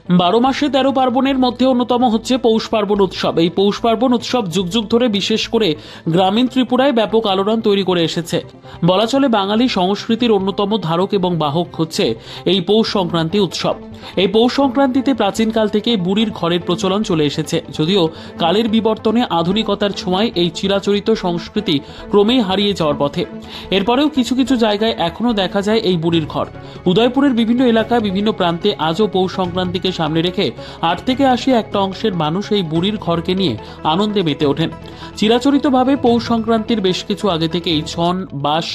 12 মাসে 13 পার্বণের মধ্যে অন্যতম হচ্ছে পৌষ পার্বণ উৎসব। এই পৌষ পার্বণ উৎসব যুগ যুগ ধরে বিশেষ করে গ্রামীণ ত্রিপুরায় ব্যাপক আলোড়ন তৈরি করে এসেছে। বলা চলে বাঙালি সংস্কৃতির অন্যতম ধারক এবং বাহক হচ্ছে এই পৌষ সংক্রান্তি উৎসব। এই পৌষ সংক্রান্তিতে প্রাচীনকাল থেকে বুড়ির ঘরের প্রচলন চলে এসেছে, যদিও কালের বিবর্তনে আধুনিকতার ছোঁয়ায় এই চিরাচরিত সংস্কৃতি ক্রমেই হারিয়ে যাওয়ার পথে। এরপরেও কিছু কিছু জায়গায় এখনও দেখা যায় এই বুড়ির ঘর। উদয়পুরের বিভিন্ন এলাকায় বিভিন্ন প্রান্তে আজও পৌষ সংক্রান্তিকে সামনে রেখে 8 থেকে 80 একটা অংশের মানুষ এই বুড়ির ঘরকে নিয়ে আনন্দে মেতে ওঠেন। চিরাচরিতভাবে পৌষ সংক্রান্তির বেশ কিছু আগে থেকেই ছন বাঁশ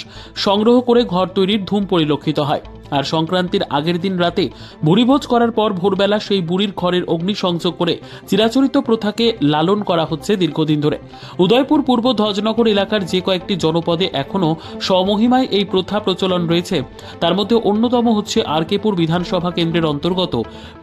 সংগ্রহ করে ঘর তৈরির ধুম পরিলক্ষিত হয়। আর সংক্রান্তির আগের দিন রাতে ভুরিভোজ করার পর ভোরবেলা সেই বুড়ির ঘরের অগ্নিসংযোগ করে চিরাচরিত প্রথাকে লালন করা হচ্ছে দীর্ঘদিন ধরে। উদয়পুর পূর্ব ধ্বজনগর এলাকার যে কয়েকটি জনপদে এখনও স্বমহিমায় এই প্রথা প্রচলন রয়েছে, তার মধ্যে অন্যতম হচ্ছে আরকেপুর বিধানসভা কেন্দ্রের অন্তর্গত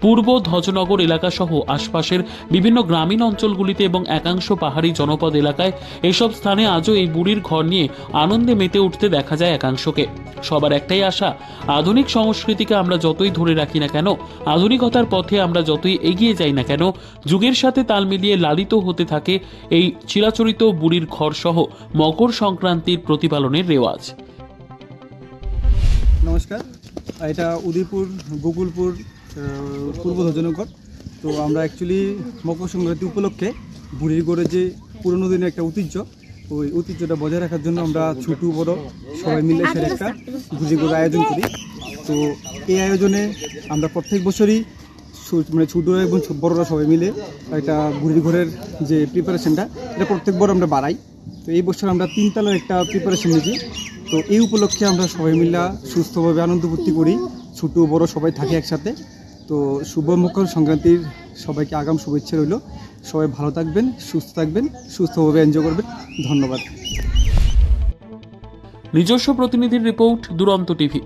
পূর্ব ধ্বজনগর এলাকা সহ আশপাশের বিভিন্ন গ্রামীণ অঞ্চলগুলিতে এবং একাংশ পাহাড়ি জনপদ এলাকায় এসব স্থানে আজও এই বুড়ির ঘর নিয়ে আনন্দে মেতে উঠতে দেখা যায় একাংশকে। সবার একটাই আশা, আধুনিক সংস্কৃতিকে আমরা যতই ধরে রাখি না কেন, আধুনিকতার পথে আমরা যতই এগিয়ে যাই না কেন, যুগের সাথে তাল মিলিয়ে লালিত হতে থাকে এই চিরাচরিত বুড়ির ঘর সহ মকর সংক্রান্তির প্রতিপালনের রেওয়াজ। নমস্কার, এটা উদয়পুর গোকুলপুর পূর্ব ধ্বজনগর। তো আমরা অ্যাকচুয়ালি মকর সংক্রান্তি উপলক্ষে বুড়ির গড়ে যে পুরনো দিনের একটা ঐতিহ্য, ওই ঐতিহ্যটা বজায় রাখার জন্য আমরা ছোটো বড় সবাই মিলে সেটা একটা বুড়ির গড়ে আয়োজন করি। তো এই আয়োজনে আমরা প্রত্যেক বছরই মানে ছোটো এবং বড়রা সবাই মিলে একটা বুড়ির ঘরের যে প্রিপারেশনটা, এটা প্রত্যেকবার আমরা বাড়াই। তো এই বছর আমরা 3 তলার একটা প্রিপারেশন নিয়েছি। তো এই উপলক্ষে আমরা সবাই মিলে সুস্থভাবে আনন্দ ফুর্তি করি, ছোটো বড় সবাই থাকি একসাথে। তো শুভ মকর সংক্রান্তির সবাইকে আগাম শুভেচ্ছা রইল। সবাই ভালো থাকবেন, সুস্থ থাকবেন, সুস্থভাবে এনজয় করবেন। ধন্যবাদ। নিজস্ব প্রতিনিধির রিপোর্ট, দুরন্ত টিভি।